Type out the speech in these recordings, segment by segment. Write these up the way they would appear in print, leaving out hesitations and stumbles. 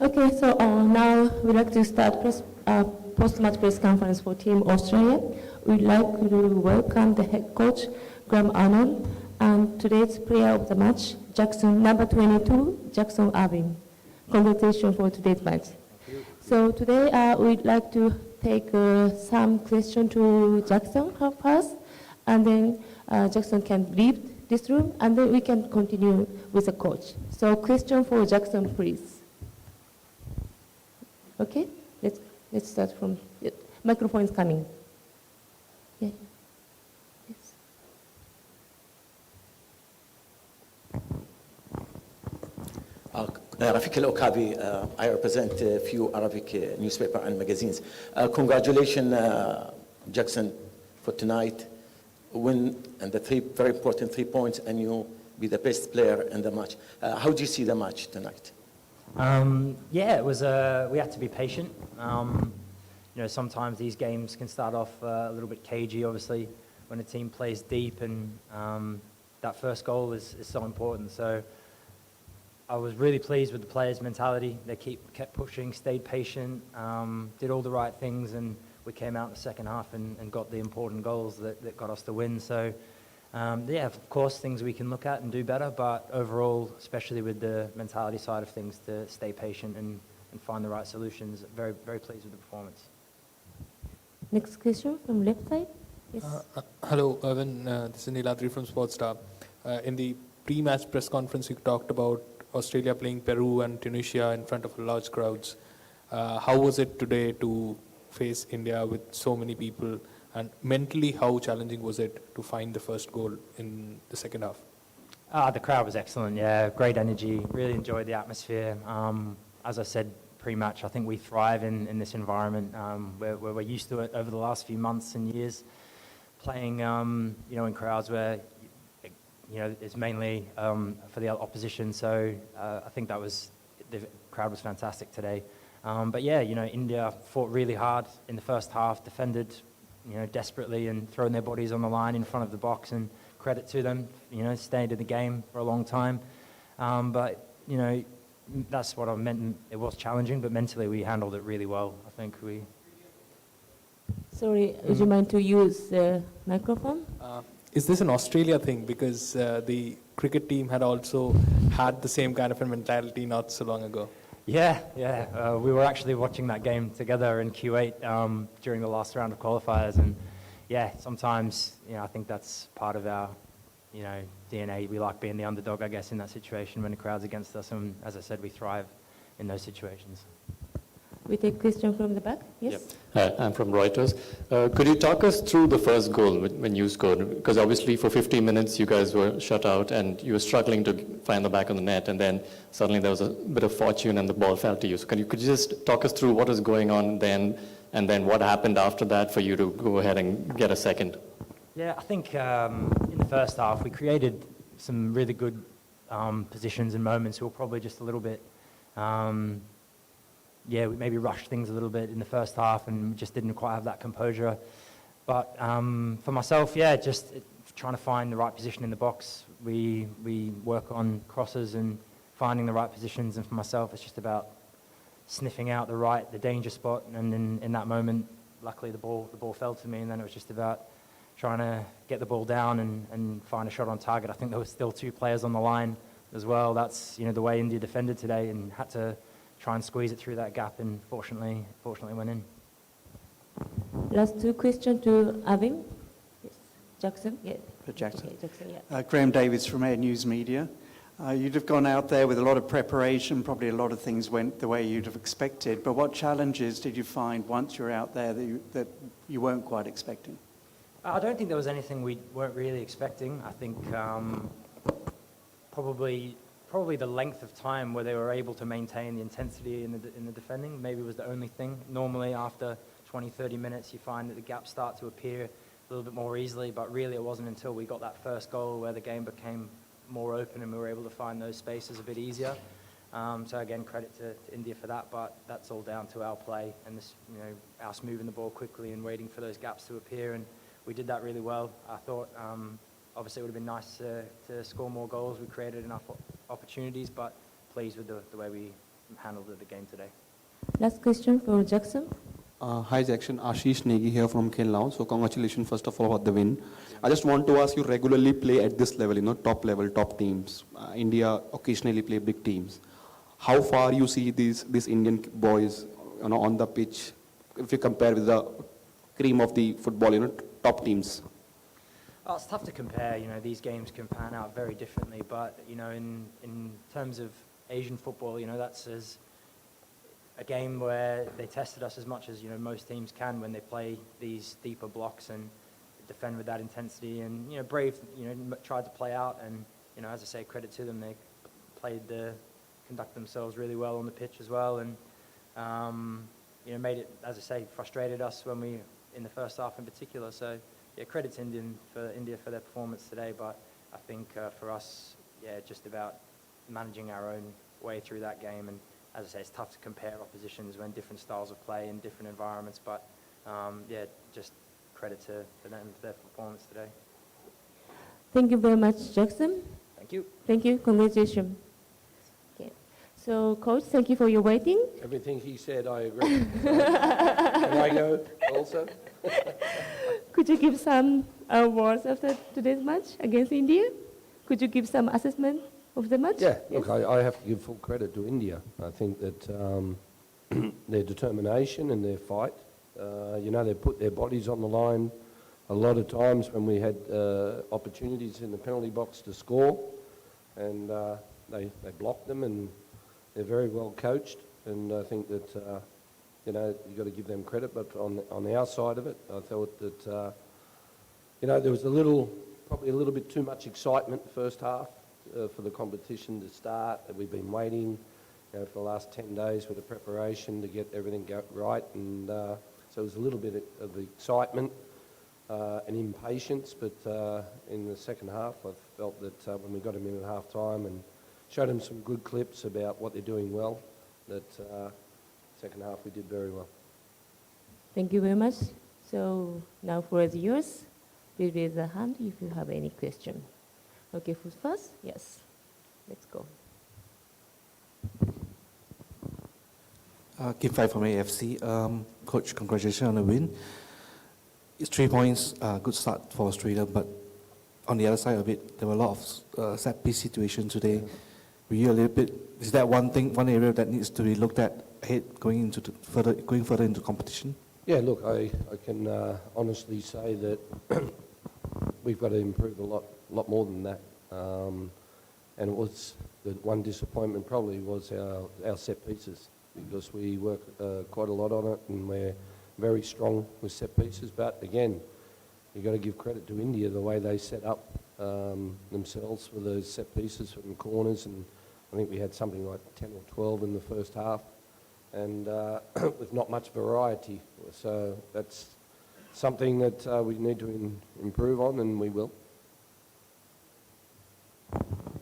Okay, so now we'd like to start post-match press conference for Team Australia. We'd like to welcome the head coach, Graham Arnold, and today's player of the match, number 22, Jackson Irvine. Congratulations for today's match. So today we'd like to take some questions to Jackson first, and then Jackson can leave this room, and then we can continue with the coach. So question for Jackson, please. Okay, let's start from, microphone is coming. Yeah. Yes. Rafik Al-Okabi, I represent a few Arabic newspapers and magazines. Congratulations, Jackson, for tonight. Win and the very important 3 points, and you be the best player in the match. How do you see the match tonight? Yeah, it was. We had to be patient. Sometimes these games can start off a little bit cagey, obviously, when a team plays deep, and that first goal is so important. So I was really pleased with the players' mentality. They kept pushing, stayed patient, did all the right things, and we came out in the second half and got the important goals that got us the win. So. Yeah, of course, things we can look at and do better, but overall, especially with the mentality side of things, to stay patient and find the right solutions. Very, very pleased with the performance. Next question from left side. Yes. Hello, Irvine. This is Niladri from Sportstar. In the pre-match press conference, you talked about Australia playing Peru and Tunisia in front of large crowds. How was it today to face India with so many people? And mentally, how challenging was it to find the first goal in the second half? The crowd was excellent, yeah. Great energy. Really enjoyed the atmosphere. As I said pre-match, I think we thrive in this environment. We're used to it over the last few months and years, playing in crowds where it's mainly for the opposition. So I think the crowd was fantastic today. But yeah, India fought really hard in the first half, defended desperately and throwing their bodies on the line in front of the box, and credit to them, stayed in the game for a long time. But, that's what I meant. It was challenging, but mentally we handled it really well. I think we... Sorry, would you mind to use the microphone? Is this an Australia thing? Because the cricket team had also had the same kind of a mentality not so long ago. Yeah. We were actually watching that game together in Q8 during the last round of qualifiers, and yeah, sometimes I think that's part of our DNA. We like being the underdog, I guess, in that situation when the crowd's against us, and as I said, we thrive in those situations. We take question from the back. Yes. Yep. Hi, I'm from Reuters. Could you talk us through the first goal when you scored? Because obviously for 15 minutes you guys were shut out and you were struggling to find the back of the net, and then suddenly there was a bit of fortune and the ball fell to you. So could you just talk us through what was going on then, and then what happened after that for you to go ahead and get a second? Yeah, I think in the first half we created some really good positions and moments. We were probably just a little bit... we maybe rushed things a little bit in the first half and just didn't quite have that composure. But for myself, just trying to find the right position in the box. We work on crosses and finding the right positions, and for myself, it's just about sniffing out the danger spot. And in that moment, luckily the ball fell to me, and then it was just about trying to get the ball down and find a shot on target. I think there were still 2 players on the line as well. That's the way India defended today, and had to try and squeeze it through that gap, and fortunately went in. Last 2 questions to Irvine. Yes. Jackson? Yeah. For Jackson. Okay, Jackson, yeah. Graham Davies from Air News Media. You'd have gone out there with a lot of preparation, probably a lot of things went the way you'd have expected, but what challenges did you find once you're out there that you weren't quite expecting? I don't think there was anything we weren't really expecting. I think probably the length of time where they were able to maintain the intensity in the defending maybe was the only thing. Normally after 20, 30 minutes you find that the gaps start to appear a little bit more easily, but really it wasn't until we got that first goal where the game became more open and we were able to find those spaces a bit easier. So again, credit to India for that, but that's all down to our play and this, us moving the ball quickly and waiting for those gaps to appear, and we did that really well. I thought obviously it would have been nice to score more goals. We created enough opportunities, but pleased with the way we handled the game today. Last question for Jackson. Hi Jackson, Ashish Negi here from Kellau. So congratulations first of all for the win. I just want to ask, you regularly play at this level, top level, top teams. India occasionally play big teams. How far you see these Indian boys on the pitch if you compare with the cream of the football, top teams? Oh, it's tough to compare. These games can pan out very differently. But in terms of Asian football, that's a game where they tested us as much as most teams can when they play these deeper blocks and defend with that intensity. And Brave tried to play out, and as I say, credit to them, they conduct themselves really well on the pitch as well, and made it, as I say, frustrated us when we in the first half in particular. So yeah, credit to India for their performance today. But I think for us, just about managing our own way through that game. And as I say, it's tough to compare oppositions when different styles of play in different environments, but just credit to them for their performance today. Thank you very much, Jackson. Thank you. Thank you. Congratulations. Okay. So, Coach, thank you for your waiting. Everything he said, I agree. Can I go also? Could you give some words after today's match against India? Could you give some assessment of the match? Yeah, Yes. look, I have to give full credit to India. I think that their determination and their fight, they put their bodies on the line a lot of times when we had opportunities in the penalty box to score, and they blocked them, and they're very well coached, and I think that, you've got to give them credit. But on our side of it, I thought that, there was probably a little bit too much excitement the first half for the competition to start. We've been waiting for the last 10 days with the preparation to get everything right, and so it was a little bit of excitement and impatience, but in the second half I felt that when we got them in at half time and showed them some good clips about what they're doing well, that second half we did very well. Thank you very much. So now for the yours, please raise a hand if you have any question. Okay, who's first? Yes. Let's go. Kim Fai from AFC. Coach, congratulations on the win. It's 3 points, good start for Australia, but on the other side of it, there were a lot of set piece situations today. Were you a little bit, is that one area that needs to be looked at ahead going further into competition? Yeah, look, I can honestly say that we've got to improve a lot more than that. And it was the one disappointment probably was our set pieces, because we work quite a lot on it and we're very strong with set pieces. But again, you've got to give credit to India, the way they set up themselves for those set pieces from the corners, and I think we had something like 10 or 12 in the first half, and with not much variety. So that's something that we need to improve on, and we will.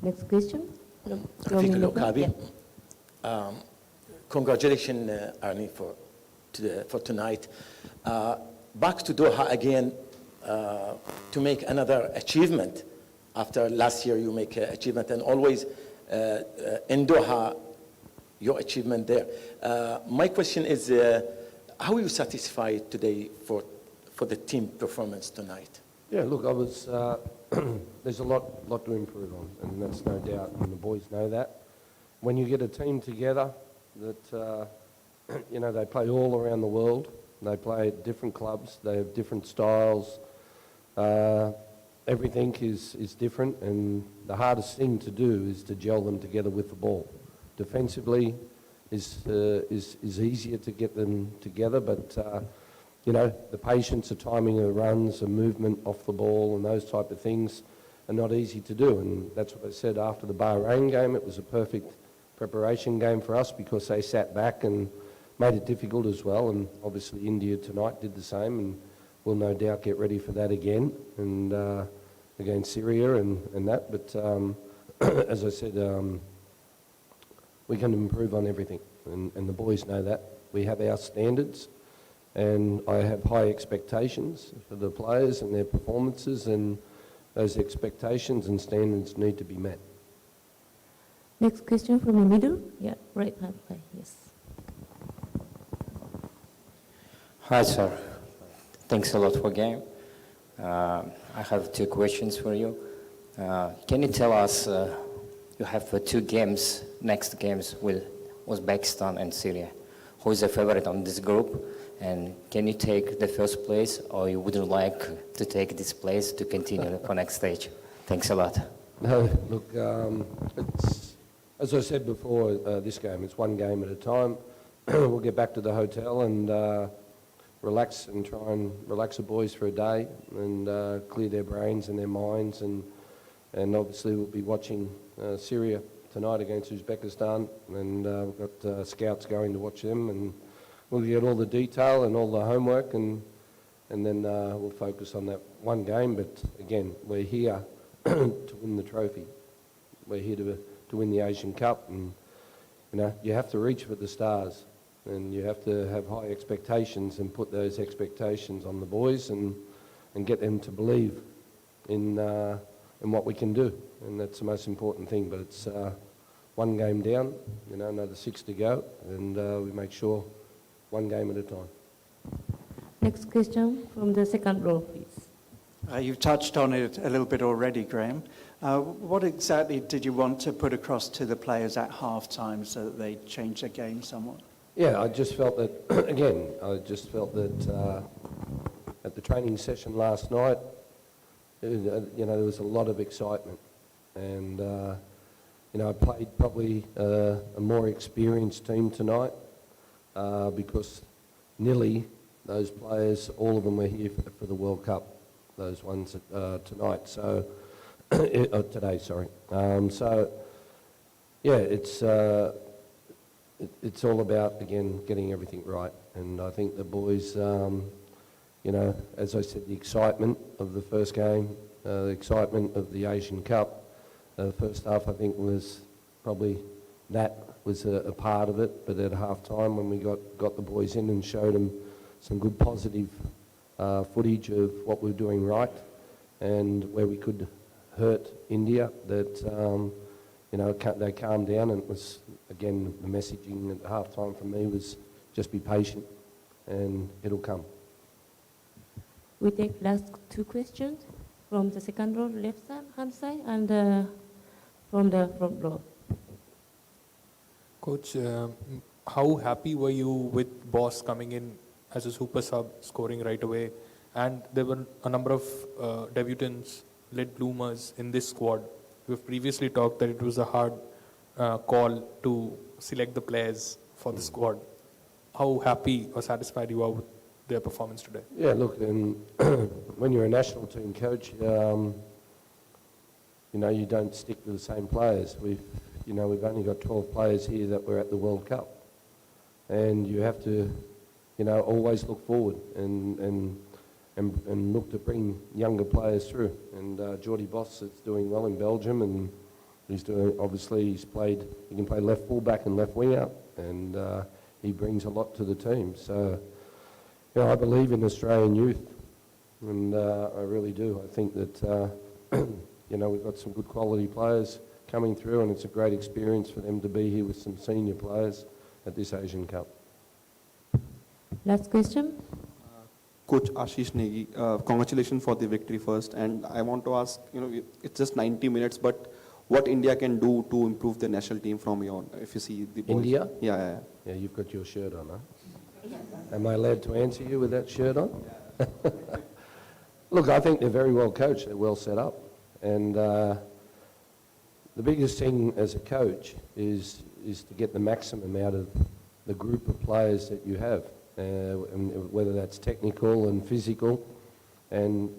Next question. Rafik Al-Okabi. Congratulations, Arnie, for tonight. Back to Doha again to make another achievement. After last year, you make an achievement, and always in Doha, your achievement there. My question is, how are you satisfied today for the team performance tonight? Yeah, look, I was. There's a lot to improve on, and that's no doubt, and the boys know that. When you get a team together that, they play all around the world, they play at different clubs, they have different styles, everything is different, and the hardest thing to do is to gel them together with the ball. Defensively is easier to get them together, but the patience, the timing of the runs, the movement off the ball and those type of things are not easy to do. And that's what I said after the Bahrain game. It was a perfect preparation game for us because they sat back and made it difficult as well. And obviously India tonight did the same, and we'll no doubt get ready for that again, and against Syria and that. But as I said, we can improve on everything, and the boys know that. We have our standards, and I have high expectations for the players and their performances, and those expectations and standards need to be met. Next question from the middle. Yeah, right hand side, yes. Hi, sir. Thanks a lot for game. I have two questions for you. Can you tell us, you have two games, next games with Uzbekistan and Syria. Who is the favorite on this group? And can you take the first place, or you wouldn't like to take this place to continue for next stage? Thanks a lot. No, look, it's, as I said before, this game, it's one game at a time. We'll get back to the hotel and relax and try and relax the boys for a day and clear their brains and their minds. And obviously we'll be watching Syria tonight against Uzbekistan, and we've got scouts going to watch them, and we'll get all the detail and all the homework, and then we'll focus on that one game. But again, we're here to win the trophy. We're here to win the Asian Cup, and you know, you have to reach for the stars, and you have to have high expectations and put those expectations on the boys and get them to believe in what we can do, and that's the most important thing. But it's one game down, you know, another 6 to go, and we make sure one game at a time. Next question from the second row, please. You've touched on it a little bit already, Graham. What exactly did you want to put across to the players at half-time so that they change their game somewhat? Yeah, I just felt that, again, at the training session last night, you know, there was a lot of excitement, and you know, I played probably a more experienced team tonight because nearly those players, all of them were here for the World Cup, those ones tonight. So today, sorry. So yeah, it's all about, again, getting everything right, and I think the boys. You know, as I said, the excitement of the first game, the excitement of the Asian Cup. The first half, I think, was probably that was a part of it. But at half-time, when we got the boys in and showed them some good positive footage of what we were doing right and where we could hurt India, that you know, they calmed down. And it was, again, the messaging at half-time for me was just be patient and it'll come. We take last two questions from the second row, hand side, and from the front row. Coach, how happy were you with Boss coming in as a super sub, scoring right away? And there were a number of debutants, late bloomers in this squad. We've previously talked that it was a hard call to select the players for the squad. How happy or satisfied you are with their performance today? Yeah, look, and when you're a national team coach, you know, you don't stick with the same players. We've only got 12 players here that were at the World Cup, and you have to, you know, always look forward and look to bring younger players through. And Jordi Boss is doing well in Belgium, and he can play left fullback and left winger, and he brings a lot to the team. So, you know, I believe in Australian youth, and I really do. I think that, you know, we've got some good quality players coming through, and it's a great experience for them to be here with some senior players at this Asian Cup. Last question. Coach Ashish Negi, congratulations for the victory first. And I want to ask, you know, it's just 90 minutes, but what India can do to improve the national team from your, if you see the boys? India? Yeah. Yeah, you've got your shirt on, huh? Am I allowed to answer you with that shirt on? Look, I think they're very well coached. They're well set up. And the biggest thing as a coach is to get the maximum out of the group of players that you have, and whether that's technical and physical. And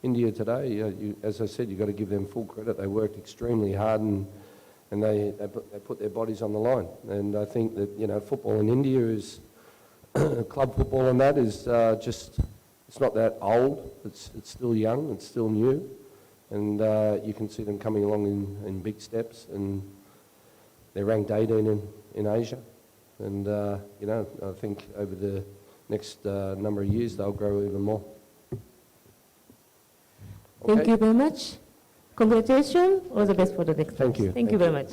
India today, as I said, you've got to give them full credit. They worked extremely hard, and they put their bodies on the line. And I think that, you know, football in India is club football, and that is it's not that old. It's still young. It's still new, and you can see them coming along in big steps. And they're ranked 18 in Asia, and you know, I think over the next number of years they'll grow even more. Thank you very much. Congratulations. All the best for the next. Thank you. Thank you very much.